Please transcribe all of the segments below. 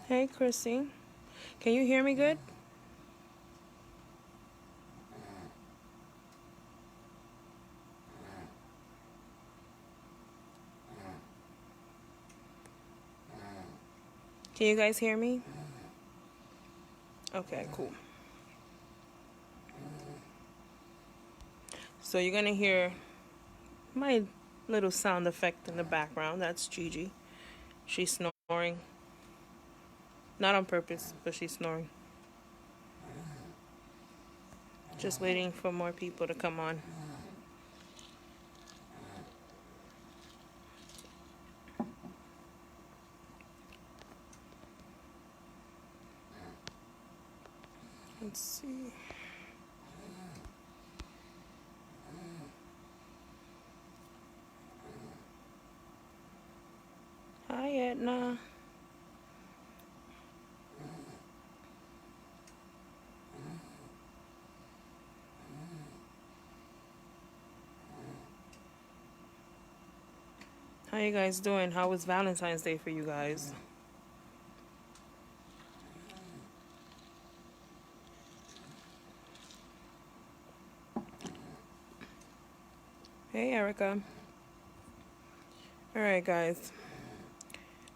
Hey, Chrissy. Can you hear me good? Can you guys hear me? Okay, cool. So you're gonna hear my little sound effect in the background. That's Gigi. She's snoring. Not on purpose, but she's snoring. Just waiting for more people to come on. Let's see. Hi, Edna. How you guys doing? How was Valentine's Day for you guys? Hey, Erica. Alright, guys.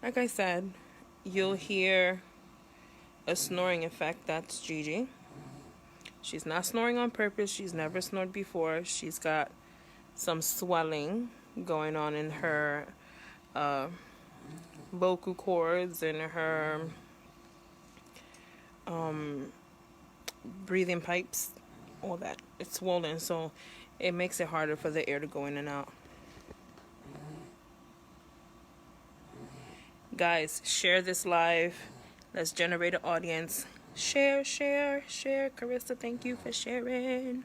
Like I said, you'll hear a snoring effect. That's Gigi. She's not snoring on purpose. She's never snored before. She's got some swelling going on in her vocal cords and her breathing pipes, all that. It's swollen, so it makes it harder for the air to go in and out. Guys, share this live. Let's generate an audience. Share, share, share. Carissa, thank you for sharing.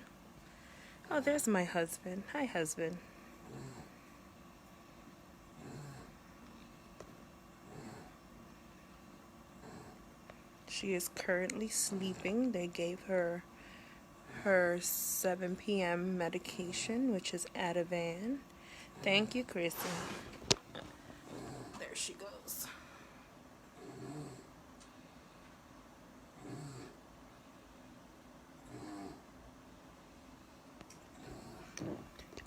Oh, there's my husband. Hi, husband. She is currently sleeping. They gave her 7 p.m. medication, which is Ativan. Thank you, Chrissy. There she goes.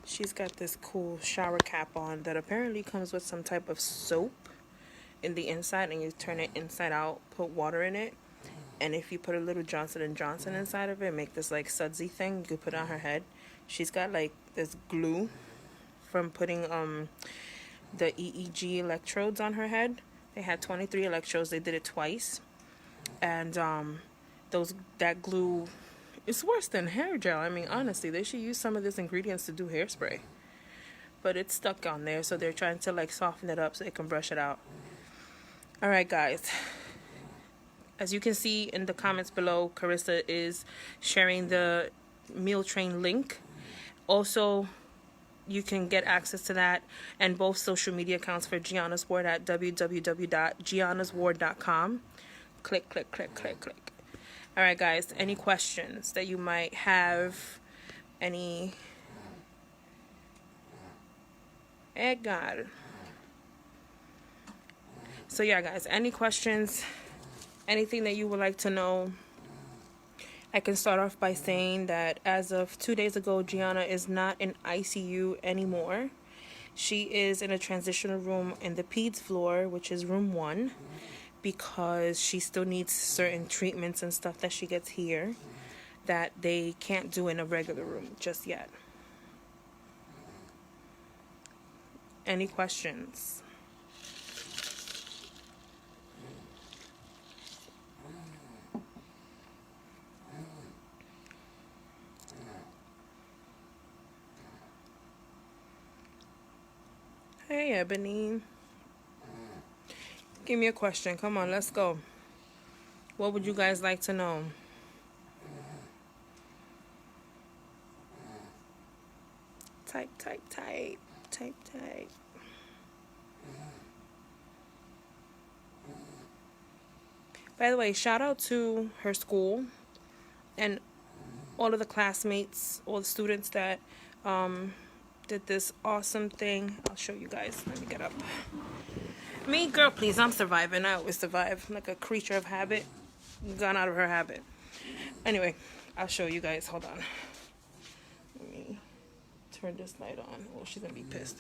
She's got this cool shower cap on that apparently comes with some type of soap in the inside, and you turn it inside out, put water in it, and if you put a little Johnson & Johnson inside of it, make this like sudsy thing, you could put on her head. She's got like this glue from putting the EEG electrodes on her head. They had 23 electrodes. They did it twice, and that glue, it's worse than hair gel. I mean, honestly, they should use some of these ingredients to do hairspray. But it's stuck on there, so they're trying to like soften it up so they can brush it out. All right, guys. As you can see in the comments below, Carissa is sharing the meal train link. Also, you can get access to that and both social media accounts for Gianna's Ward at www.giannasward.com. Click, click, click, click, click. All right, guys. Any questions that you might have? Any? God. So yeah, guys. Any questions? Anything that you would like to know? I can start off by saying that as of 2 days ago, Gianna is not in ICU anymore. She is in a transitional room in the Peds Floor, which is room 1, because she still needs certain treatments and stuff that she gets here that they can't do in a regular room just yet. Any questions? Hey, Ebony. Give me a question. Come on, let's go. What would you guys like to know? Type, type, type. Type, type. By the way, shout out to her school and all of the classmates, all the students that did this awesome thing. I'll show you guys. Let me get up. Me, girl, please, I'm surviving. I always survive. I'm like a creature of habit. Gone out of her habit. Anyway, I'll show you guys. Hold on. Let me turn this light on. Oh, she's gonna be pissed.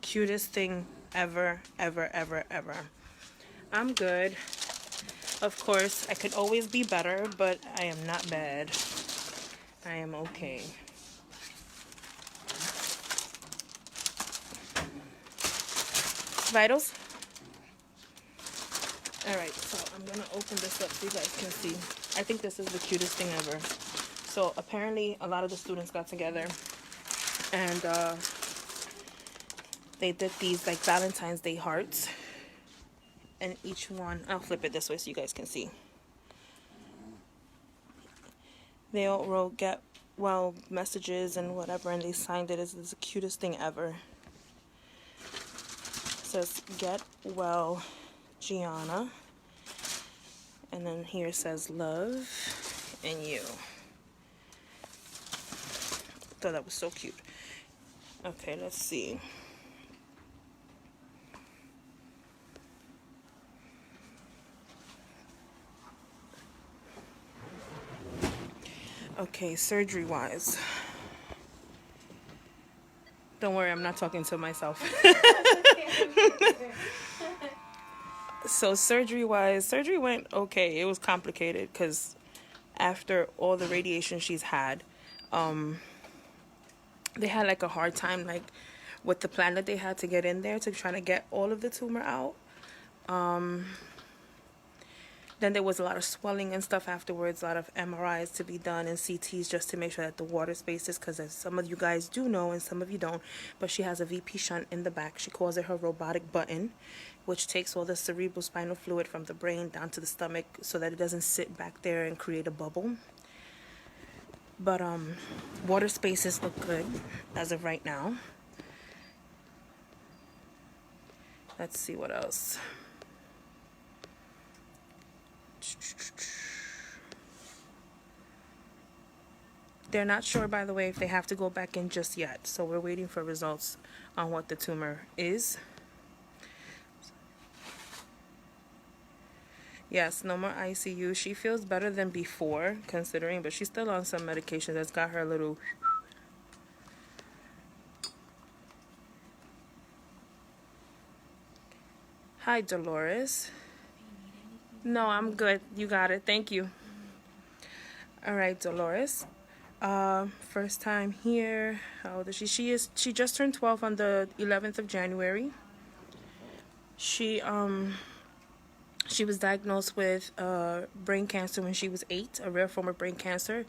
Cutest thing ever, ever, ever, ever. I'm good. Of course, I could always be better, but I am not bad. I am okay. Vitals? Alright, so I'm gonna open this up so you guys can see. I think this is the cutest thing ever. So apparently a lot of the students got together and they did these like Valentine's Day hearts. And each one, I'll flip it this way so you guys can see. They all wrote get well messages and whatever, and they signed it as the cutest thing ever. It says get well, Gianna. And then here it says love and you. Thought that was so cute. Okay, let's see. Okay, surgery wise. Don't worry, I'm not talking to myself. So surgery wise, surgery went okay. It was complicated because after all the radiation she's had, they had like a hard time like with the plan that they had to get in there to try to get all of the tumor out. Then there was a lot of swelling and stuff afterwards, a lot of MRIs to be done and CTs just to make sure that the water spaces, because as some of you guys do know and some of you don't, but she has a VP shunt in the back. She calls it her robotic button, which takes all the cerebrospinal fluid from the brain down to the stomach so that it doesn't sit back there and create a bubble. But water spaces look good as of right now. Let's see what else. They're not sure, by the way, if they have to go back in just yet. So we're waiting for results on what the tumor is. Yes, no more ICU. She feels better than before, considering, but she's still on some medication that's got her a little... Hi, Dolores. No, I'm good. You got it. Thank you. All right, Dolores. First time here. How old is she? She just turned 12 on the 11th of January. She was diagnosed with brain cancer when she was 8, a rare form of brain cancer.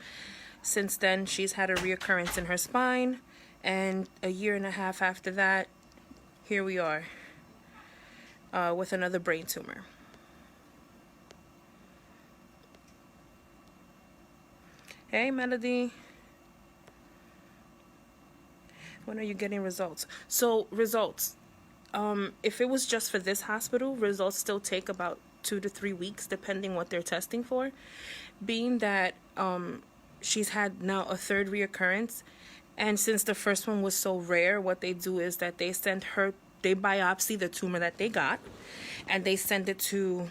Since then, she's had a reoccurrence in her spine, and a year and a half after that, here we are with another brain tumor. Hey, Melody. When are you getting results? So, results. If it was just for this hospital, results still take about 2 to 3 weeks, depending what they're testing for. Being that she's had now a third reoccurrence, and since the first one was so rare, what they do is that they biopsy the tumor that they got, and they send it to,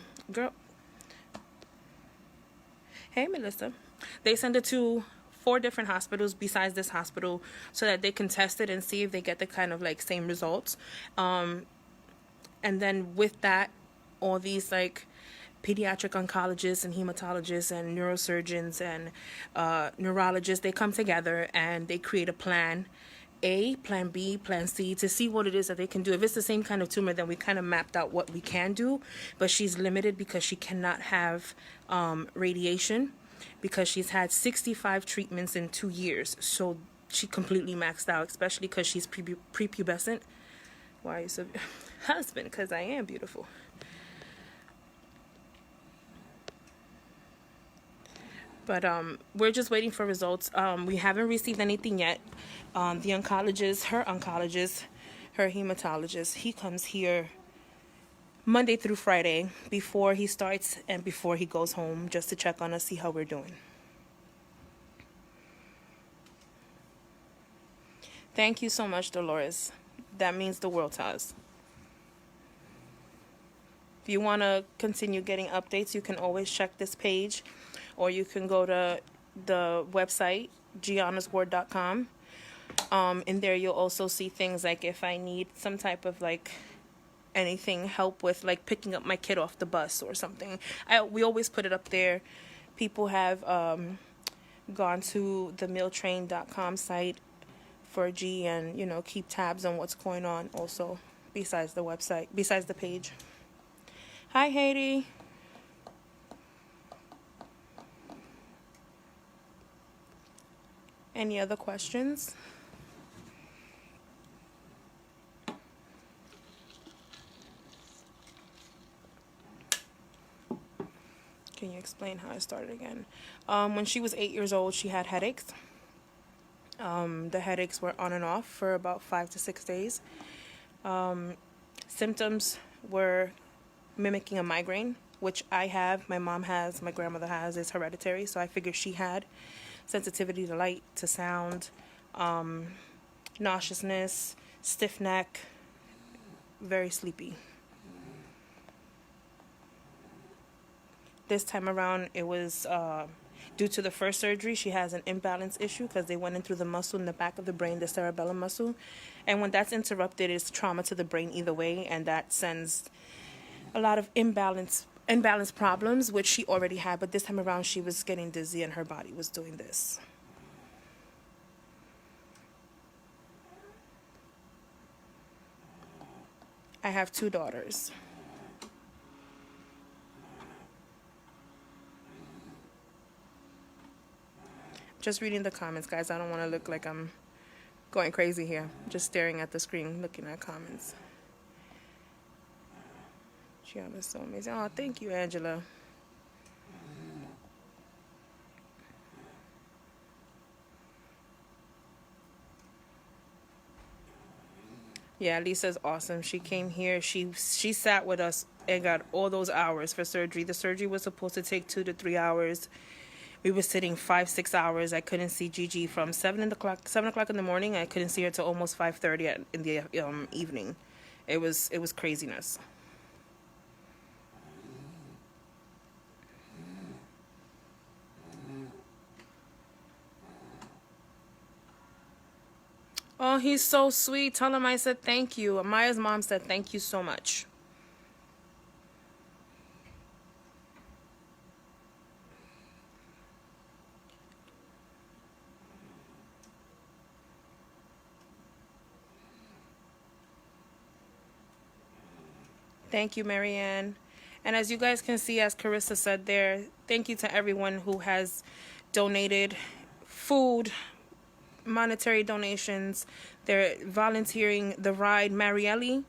Hey, Melissa. They send it to 4 different hospitals besides this hospital so that they can test it and see if they get the kind of like same results. And then with that, all these like pediatric oncologists and hematologists and neurosurgeons and neurologists, they come together and they create a plan A, plan B, plan C to see what it is that they can do. If it's the same kind of tumor, then we kind of mapped out what we can do, but she's limited because she cannot have radiation, because she's had 65 treatments in 2 years. So she completely maxed out, especially because she's prepubescent. Why are you so... Husband, because I am beautiful. But we're just waiting for results. We haven't received anything yet. The oncologist, her hematologist, he comes here Monday through Friday before he starts and before he goes home, just to check on us, see how we're doing. Thank you so much, Dolores. That means the world to us. If you want to continue getting updates, you can always check this page, or you can go to the website, giannasword.com. In there, you'll also see things like if I need some type of like anything, help with like picking up my kid off the bus or something. We always put it up there. People have gone to the mealtrain.com site for G and, you know, keep tabs on what's going on also besides the website, besides the page. Hi, Haiti. Any other questions? Can you explain how it started again? When she was 8 years old, she had headaches. The headaches were on and off for about 5 to 6 days. Symptoms were mimicking a migraine, which I have, my mom has, my grandmother has. It's hereditary, so I figured she had sensitivity to light, to sound, nauseousness, stiff neck, very sleepy. This time around, it was due to the first surgery. She has an imbalance issue because they went in through the muscle in the back of the brain, the cerebellum muscle. And when that's interrupted, it's trauma to the brain either way, and that sends a lot of imbalance problems, which she already had. But this time around, she was getting dizzy and her body was doing this. I have 2 daughters. Just reading the comments, guys. I don't want to look like I'm going crazy here. Just staring at the screen, looking at comments. Gianna's so amazing. Oh, thank you, Angela. Yeah, Lisa's awesome. She came here. She sat with us and got all those hours for surgery. The surgery was supposed to take 2 to 3 hours. We were sitting 5-6 hours. I couldn't see Gigi from 7 o'clock in the morning. I couldn't see her till almost 5:30 in the evening. It was craziness. Oh, he's so sweet. Tell him I said thank you. Amaya's mom said thank you so much. Thank you, Marianne. And as you guys can see, as Carissa said there, thank you to everyone who has donated food, monetary donations. They're volunteering the ride. Marielle,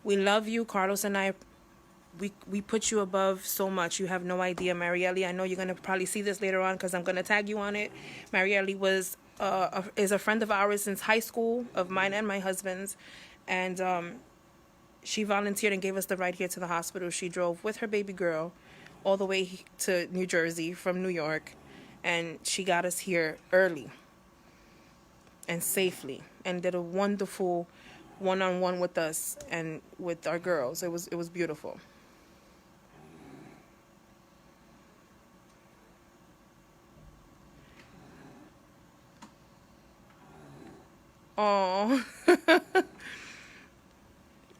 we love you. Carlos and I, we put you above so much. You have no idea, Marielle. I know you're going to probably see this later on because I'm going to tag you on it. Marielle is a friend of ours since high school, of mine and my husband's. And she volunteered and gave us the ride here to the hospital. She drove with her baby girl all the way to New Jersey from New York, and she got us here early and safely, and did a wonderful one-on-one with us and with our girls. It was beautiful. Oh.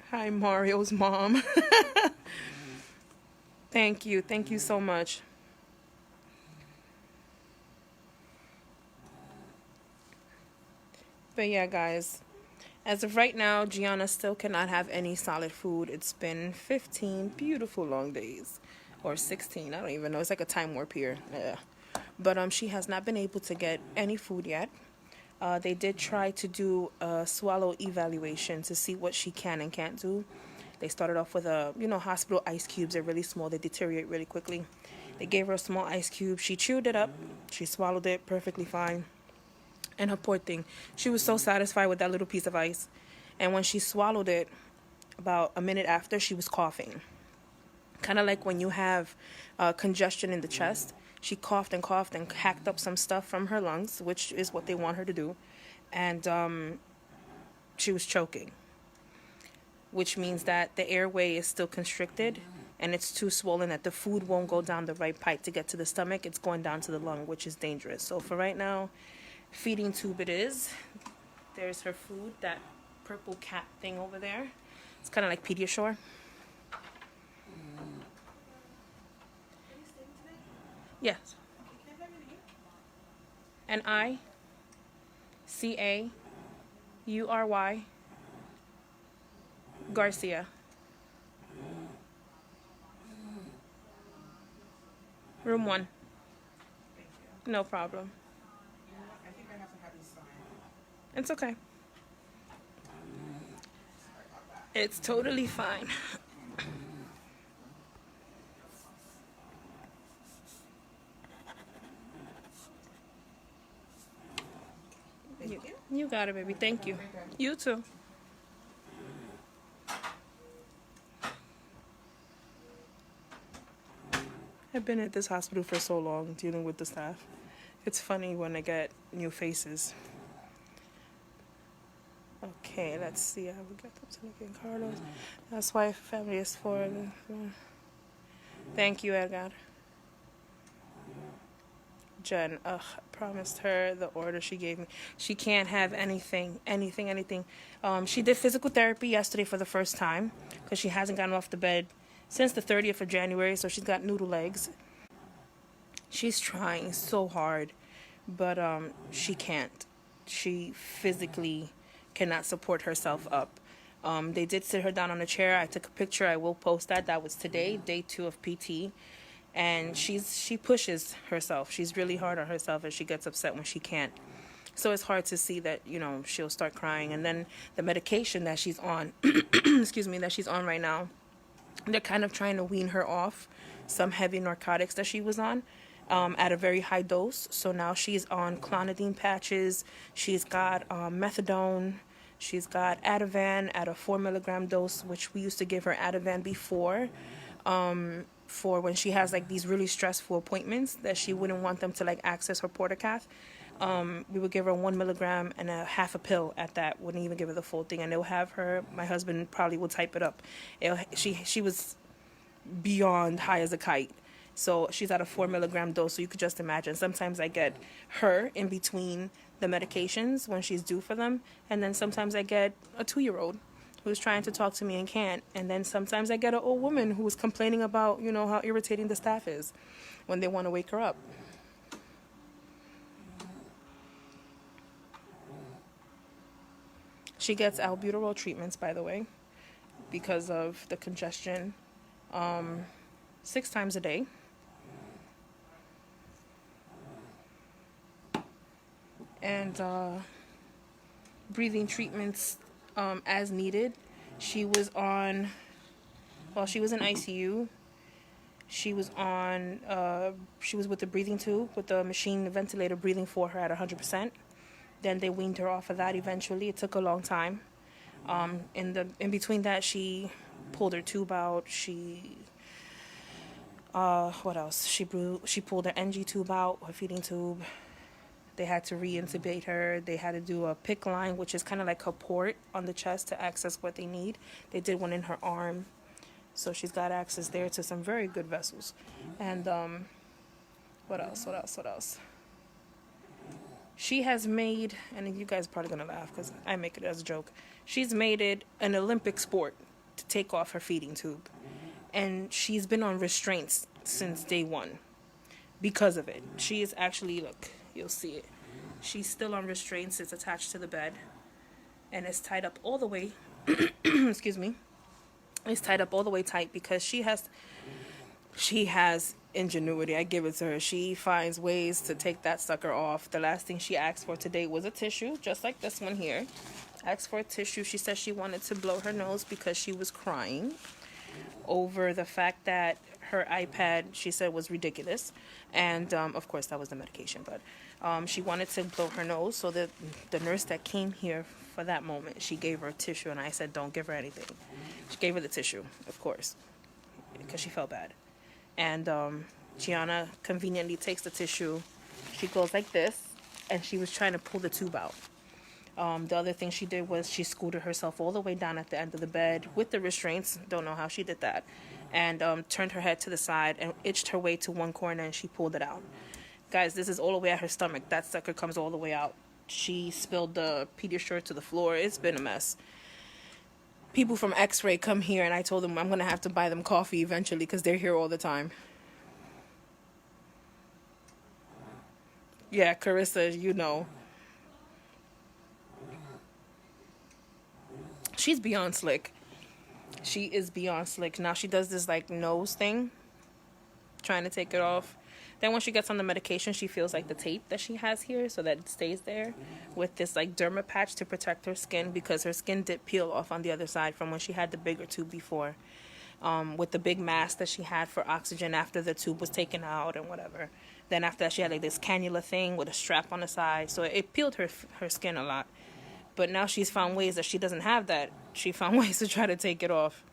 Hi, Mario's mom. Thank you so much. But yeah, guys, as of right now, Gianna still cannot have any solid food. It's been 15 beautiful long days, or 16. I don't even know. It's like a time warp here. Yeah. But she has not been able to get any food yet. They did try to do a swallow evaluation to see what she can and can't do. They started off with hospital ice cubes. They're really small. They deteriorate really quickly. They gave her a small ice cube. She chewed it up. She swallowed it perfectly fine. And her poor thing, she was so satisfied with that little piece of ice. And when she swallowed it, about a minute after, she was coughing. Kind of like when you have congestion in the chest. She coughed and hacked up some stuff from her lungs, which is what they want her to do. And she was choking. which means that the airway is still constricted and it's too swollen that the food won't go down the right pipe to get to the stomach. It's going down to the lung, which is dangerous. So for right now, feeding tube it is. There's her food, that purple cat thing over there. It's kind of like Pediatric. Yes. And ICAURY Garcia. Room 1. No problem. I think I have to have you sign. It's okay. It's totally fine. You got it, baby. Thank you. You too. I've been at this hospital for so long dealing with the staff. It's funny when I get new faces. Okay, let's see. I will get them to Nick and Carlos. That's why family is for. Thank you, Edgar. Jen, promised her the order she gave me. She can't have anything. She did physical therapy yesterday for the first time because she hasn't gotten off the bed since the 30th of January, so she's got noodle legs. She's trying so hard, but she can't. She physically cannot support herself up. They did sit her down on a chair. I took a picture. I will post that. That was today, day 2 of PT. And she pushes herself. She's really hard on herself, and she gets upset when she can't. So it's hard to see that, she'll start crying. And then the medication that she's on, that she's on right now, they're kind of trying to wean her off some heavy narcotics that she was on at a very high dose. So now she's on clonidine patches. She's got methadone. She's got Ativan at a 4 milligram dose, which we used to give her Ativan before. For when she has like these really stressful appointments that she wouldn't want them to like access her portacath. We would give her 1 milligram and a half a pill at that. Wouldn't even give her the full thing, and they'll have her. My husband probably will type it up. She was beyond high as a kite. So she's at a 4 milligram dose. So you could just imagine. Sometimes I get her in between the medications when she's due for them, and then sometimes I get a 2-year-old who's trying to talk to me and can't. And then sometimes I get an old woman who's complaining about, how irritating the staff is when they want to wake her up. She gets albuterol treatments, by the way, because of the congestion, 6 times a day. And breathing treatments as needed. She was in ICU. She was with the breathing tube, with the machine ventilator breathing for her at 100%. Then they weaned her off of that eventually. It took a long time. In between that, she pulled her tube out. What else? She pulled her NG tube out, her feeding tube. They had to re-intubate her. They had to do a PICC line, which is kind of like a port on the chest to access what they need. They did one in her arm. So she's got access there to some very good vessels. And what else? She has made, and you guys are probably going to laugh because I make it as a joke, she's made it an Olympic sport to take off her feeding tube. And she's been on restraints since day 1 because of it. She is actually, look, you'll see it. She's still on restraints. It's attached to the bed. And it's tied up all the way, excuse me. It's tied up all the way tight because she has ingenuity. I give it to her. She finds ways to take that sucker off. The last thing she asked for today was a tissue, just like this one here. Asked for a tissue. She said she wanted to blow her nose because she was crying over the fact that her iPad, she said, was ridiculous. And, of course, that was the medication. But she wanted to blow her nose. So the nurse that came here for that moment, she gave her a tissue. And I said, don't give her anything. She gave her the tissue, of course, because she felt bad. And Gianna conveniently takes the tissue. She goes like this, and she was trying to pull the tube out. The other thing she did was she scooted herself all the way down at the end of the bed with the restraints. Don't know how she did that. And turned her head to the side and itched her way to one corner, and she pulled it out. Guys, this is all the way at her stomach. That sucker comes all the way out. She spilled the Pediatric to the floor. It's been a mess. People from X-Ray come here, and I told them I'm going to have to buy them coffee eventually because they're here all the time. Yeah, Carissa, you know. She's beyond slick. She is beyond slick. Now she does this like nose thing, trying to take it off. Then when she gets on the medication, she feels like the tape that she has here so that it stays there with this like derma patch to protect her skin, because her skin did peel off on the other side from when she had the bigger tube before, with the big mask that she had for oxygen after the tube was taken out and whatever. Then after that, she had like this cannula thing with a strap on the side. So it peeled her skin a lot. But now she's found ways that she doesn't have that. She found ways to try to take it off.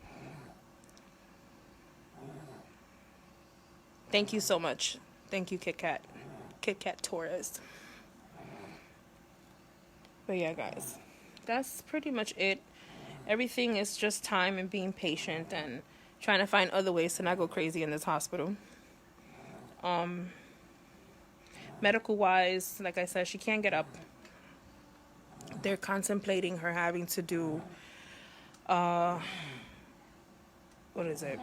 Thank you so much. Thank you, Kit Kat. Kit Kat Torres. But yeah, guys, that's pretty much it. Everything is just time and being patient and trying to find other ways to not go crazy in this hospital. Medical wise, like I said, she can't get up. They're contemplating her having to do, what is it?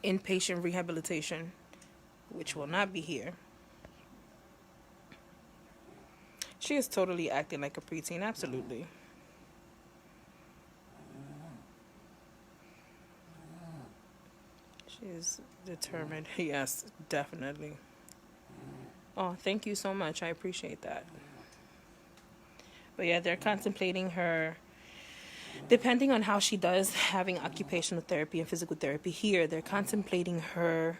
Inpatient rehabilitation, which will not be here. She is totally acting like a preteen, absolutely. She is determined. Yes, definitely. Oh, thank you so much. I appreciate that. But yeah, they're contemplating her, depending on how she does, having occupational therapy and physical therapy here. They're contemplating her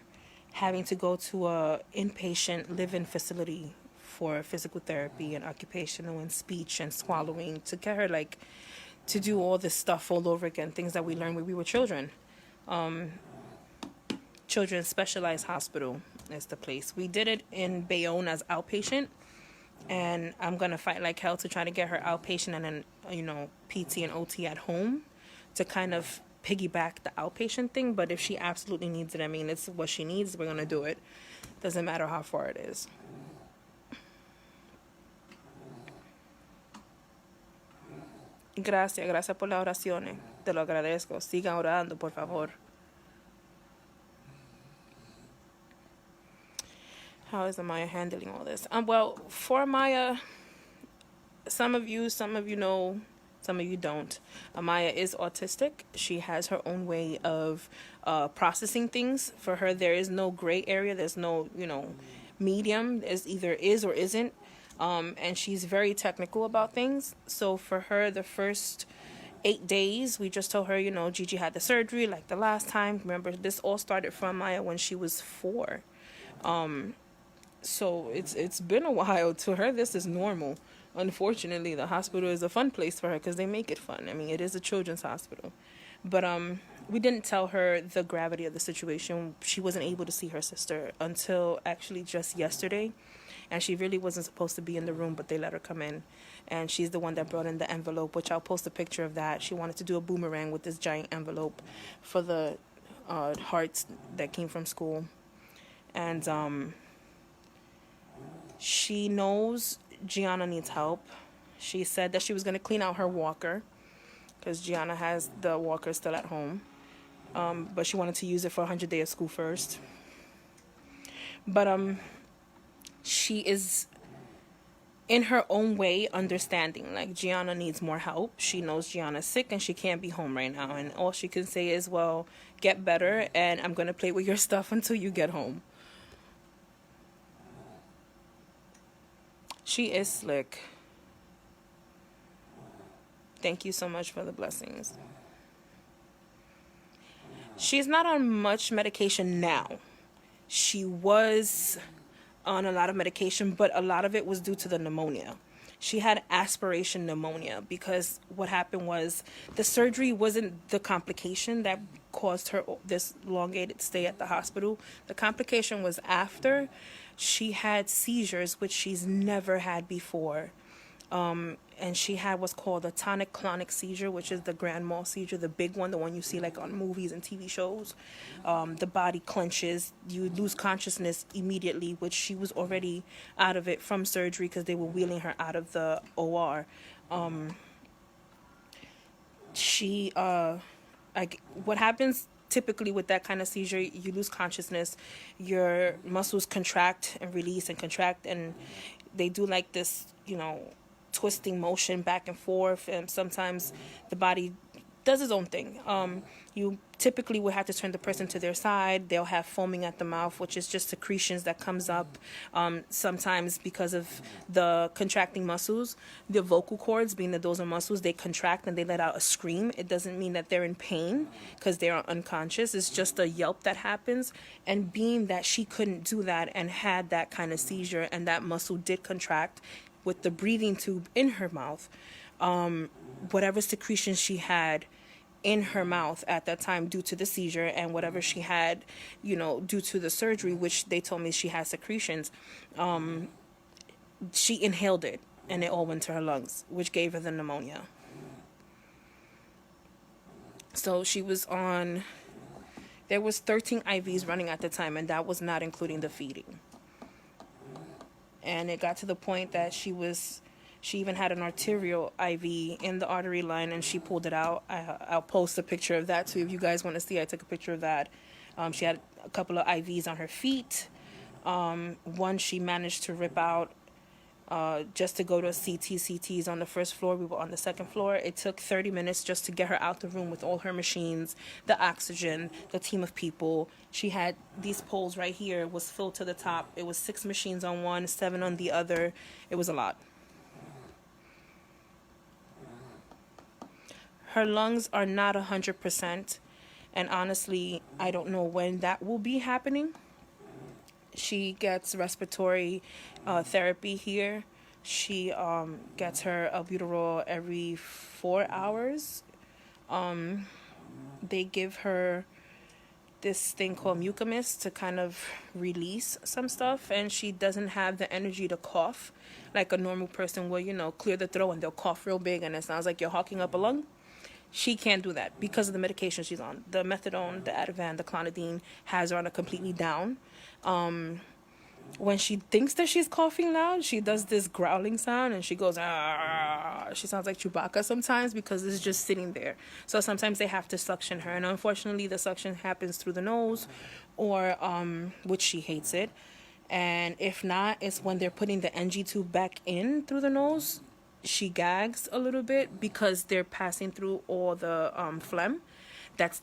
having to go to a inpatient live-in facility for physical therapy and occupational and speech and swallowing, to get her like to do all this stuff all over again, things that we learned when we were children. Children's Specialized Hospital is the place. We did it in Bayonne as outpatient, and I'm going to fight like hell to try to get her outpatient and then, PT and OT at home to kind of piggyback the outpatient thing. But if she absolutely needs it, I mean, it's what she needs, we're going to do it. Doesn't matter how far it is. Gracias por las oraciones. Te lo agradezco. Sigan orando, por favor. How is Amaya handling all this? Well, for Amaya, some of you know, some of you don't. Amaya is autistic. She has her own way of processing things. For her, there is no gray area. There's no, medium. There's either is or isn't. And she's very technical about things. So for her, the first 8 days, we just told her, Gigi had the surgery like the last time. Remember, this all started from Amaya when she was 4. So it's been a while. To her, this is normal. Unfortunately, the hospital is a fun place for her because they make it fun. I mean, it is a children's hospital. But we didn't tell her the gravity of the situation. She wasn't able to see her sister until actually just yesterday. And she really wasn't supposed to be in the room, but they let her come in. And she's the one that brought in the envelope, which I'll post a picture of that. She wanted to do a boomerang with this giant envelope for the hearts that came from school. And she knows Gianna needs help. She said that she was going to clean out her walker because Gianna has the walker still at home. But she wanted to use it for 100 days of school first. But she is, in her own way, understanding. Like, Gianna needs more help. She knows Gianna's sick and she can't be home right now. And all she can say is, well, get better and I'm going to play with your stuff until you get home. She is slick. Thank you so much for the blessings. She's not on much medication now. She was on a lot of medication, but a lot of it was due to the pneumonia. She had aspiration pneumonia because what happened was the surgery wasn't the complication that caused her this elongated stay at the hospital. The complication was after she had seizures, which she's never had before. And she had what's called a tonic-clonic seizure, which is the grand mal seizure, the big one, the one you see like on movies and TV shows. The body clenches, you lose consciousness immediately, which she was already out of it from surgery because they were wheeling her out of the OR. What happens typically with that kind of seizure, you lose consciousness, your muscles contract and release and contract, and they do like this, twisting motion back and forth, and sometimes the body does its own thing. You typically would have to turn the person to their side. They'll have foaming at the mouth, which is just secretions that comes up. Sometimes because of the contracting muscles, the vocal cords, being that those are muscles, they contract and they let out a scream. It doesn't mean that they're in pain because they are unconscious. It's just a yelp that happens. And being that she couldn't do that and had that kind of seizure, and that muscle did contract with the breathing tube in her mouth, whatever secretions she had in her mouth at that time due to the seizure, and whatever she had, due to the surgery, which they told me she had secretions, she inhaled it and it all went to her lungs, which gave her the pneumonia. So she was on, there was 13 IVs running at the time, and that was not including the feeding. And it got to the point that she even had an arterial IV in the artery line, and she pulled it out. I'll post a picture of that too if you guys want to see. I took a picture of that. She had a couple of IVs on her feet. One she managed to rip out just to go to CTs on the first floor. We were on the second floor. It took 30 minutes just to get her out the room with all her machines, the oxygen, the team of people. She had these poles right here, was filled to the top. It was 6 machines on one, 7 on the other. It was a lot. Her lungs are not 100%, and honestly, I don't know when that will be happening. She gets respiratory therapy here. She gets her albuterol every 4 hours. They give her this thing called mucomist to kind of release some stuff, and she doesn't have the energy to cough like a normal person will, clear the throat and they'll cough real big and it sounds like you're hawking up a lung. She can't do that because of the medication she's on. The methadone, the Ativan, the clonidine has her on a completely down. When she thinks that she's coughing loud, she does this growling sound and she goes, ah. She sounds like Chewbacca sometimes because it's just sitting there. So sometimes they have to suction her. And unfortunately, the suction happens through the nose, or which she hates it. And if not, it's when they're putting the NG tube back in through the nose. She gags a little bit because they're passing through all the phlegm.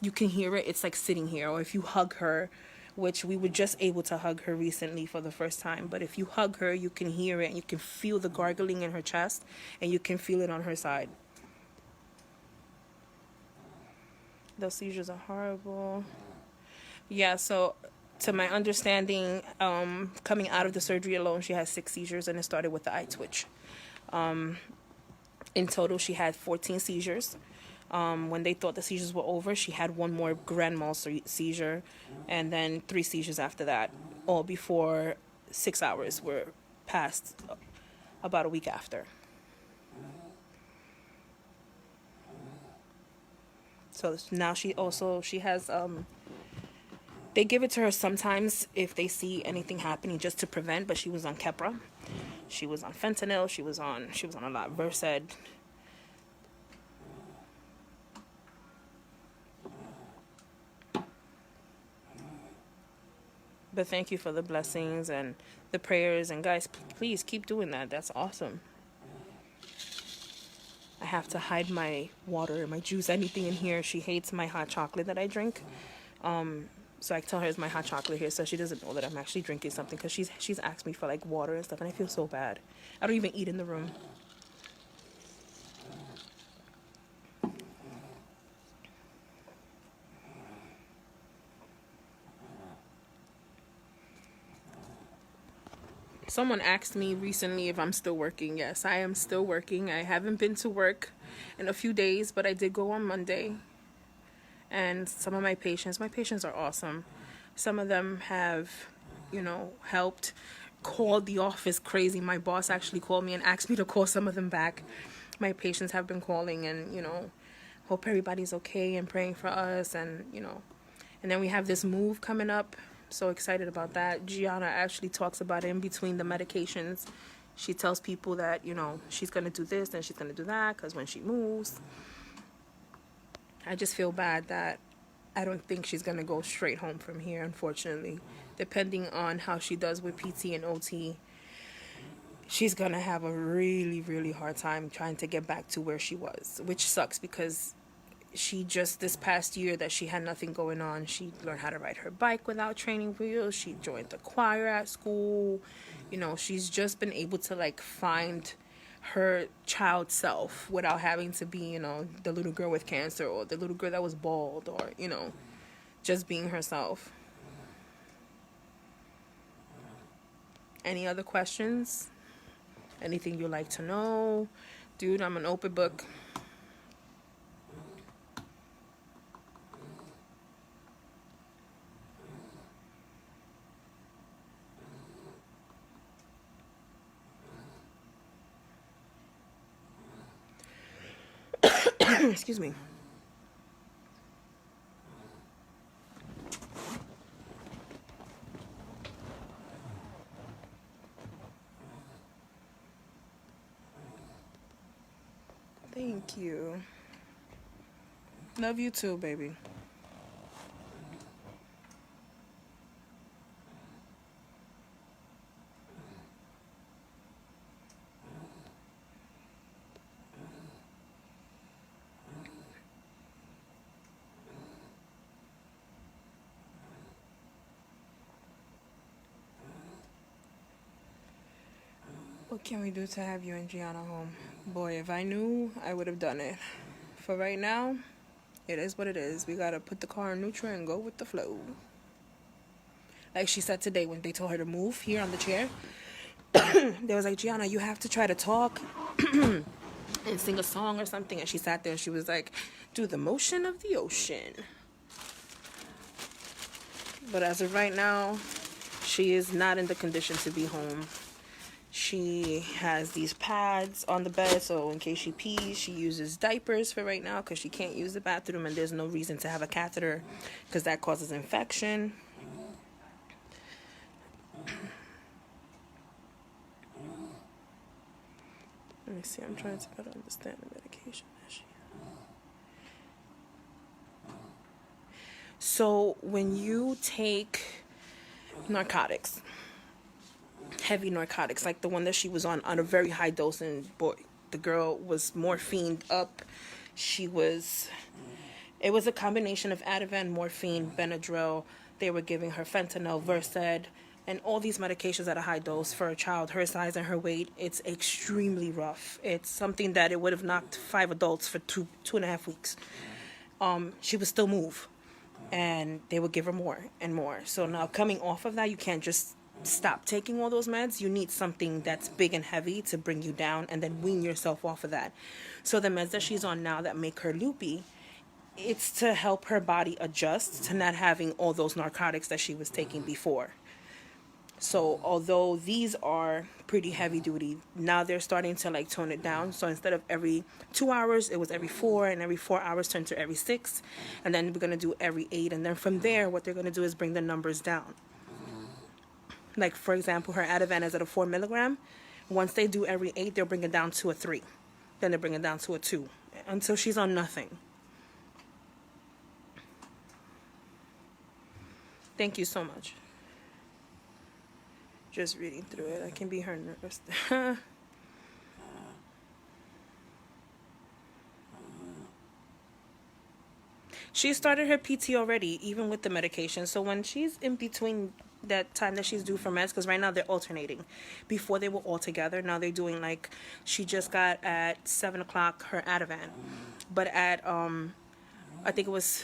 You can hear it. It's like sitting here. Or if you hug her, which we were just able to hug her recently for the first time. But if you hug her, you can hear it and you can feel the gargling in her chest and you can feel it on her side. Those seizures are horrible. Yeah, so to my understanding, coming out of the surgery alone, she had 6 seizures and it started with the eye twitch. In total, she had 14 seizures. When they thought the seizures were over, she had 1 more grand mal seizure, and then 3 seizures after that, all before 6 hours were passed about a week after. So now she has, they give it to her sometimes if they see anything happening just to prevent, but she was on Keppra. She was on fentanyl. She was on a lot. Versed. But thank you for the blessings and the prayers. And guys, please keep doing that. That's awesome. I have to hide my water, my juice, anything in here. She hates my hot chocolate that I drink. So I tell her it's my hot chocolate here, so she doesn't know that I'm actually drinking something, because she's asked me for like water and stuff, and I feel so bad. I don't even eat in the room. Someone asked me recently if I'm still working. Yes, I am still working. I haven't been to work in a few days, but I did go on Monday. And some of my patients are awesome. Some of them have, helped called the office crazy. My boss actually called me and asked me to call some of them back. My patients have been calling and, hope everybody's okay and praying for us. And, and then we have this move coming up. So excited about that. Gianna actually talks about it in between the medications. She tells people that, she's going to do this and she's going to do that because when she moves. I just feel bad that I don't think she's going to go straight home from here, unfortunately. Depending on how she does with PT and OT, she's going to have a really, really hard time trying to get back to where she was, which sucks because she just, this past year that she had nothing going on, she learned how to ride her bike without training wheels. She joined the choir at school. She's just been able to find her child self without having to be, the little girl with cancer or the little girl that was bald or, just being herself. Any other questions? Anything you'd like to know? Dude, I'm an open book. Excuse me. Thank you. Love you too, baby. What can we do to have you and Gianna home? Boy, if I knew, I would have done it. For right now, it is what it is. We gotta put the car in neutral and go with the flow. Like she said today when they told her to move here on the chair, they was like, Gianna, you have to try to talk and sing a song or something. And she sat there and she was like, do the motion of the ocean. But as of right now, she is not in the condition to be home. She has these pads on the bed, so in case she pees, she uses diapers for right now because she can't use the bathroom and there's no reason to have a catheter because that causes infection. Let me see, I'm trying to better understand the medication that she has. So when you take narcotics, heavy narcotics, like the one that she was on a very high dose, and boy, the girl was morphined up. It was a combination of Ativan, morphine, Benadryl. They were giving her fentanyl, Versed, and all these medications at a high dose for a child her size and her weight. It's extremely rough. It's something that it would have knocked 5 adults for 2.5 weeks. She would still move, and they would give her more and more. So now coming off of that, you can't just stop taking all those meds. You need something that's big and heavy to bring you down and then wean yourself off of that. So the meds that she's on now that make her loopy, it's to help her body adjust to not having all those narcotics that she was taking before. So although these are pretty heavy duty, now they're starting to tone it down. So instead of every 2 hours, it was every 4, and every 4 hours turned to every 6, and then we're going to do every 8. And then from there, what they're going to do is bring the numbers down. Like, for example, her Ativan is at a 4 milligram. Once they do every 8, they'll bring it down to a 3. Then they bring it down to a 2 until she's on nothing. Thank you so much. Just reading through it. I can be her nurse. She started her PT already, even with the medication. So when she's in between that time that she's due for meds, because right now they're alternating. Before they were all together. Now they're doing she just got at 7 o'clock her Ativan. But at, I think it was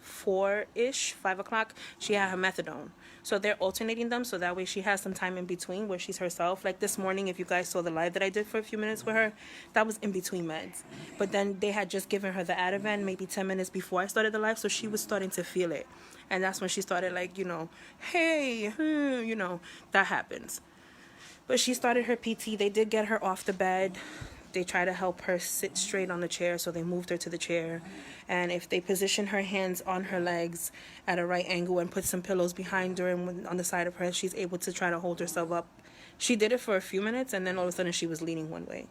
4-ish, 5 o'clock, she had her methadone. So they're alternating them, so that way she has some time in between where she's herself. Like this morning, if you guys saw the live that I did for a few minutes with her, that was in between meds. But then they had just given her the Ativan maybe 10 minutes before I started the live, so she was starting to feel it. And that's when she started like, hey, that happens. But she started her PT. They did get her off the bed. They try to help her sit straight on the chair, so they moved her to the chair. And if they position her hands on her legs at a right angle and put some pillows behind her and on the side of her, she's able to try to hold herself up. She did it for a few minutes, and then all of a sudden she was leaning one way.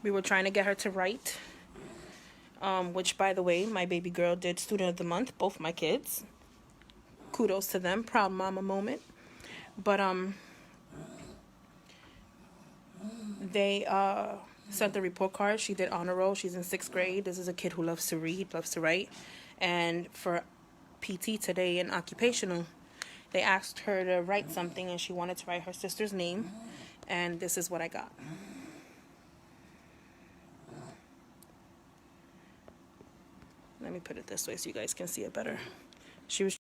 We were trying to get her to write, which, by the way, my baby girl did Student of the Month, both my kids. Kudos to them, proud mama moment. But they sent the report card. She did honor roll. She's in 6th grade. This is a kid who loves to read, loves to write. And for PT today in occupational, they asked her to write something, and she wanted to write her sister's name. And this is what I got. Let me put it this way so you guys can see it better. She was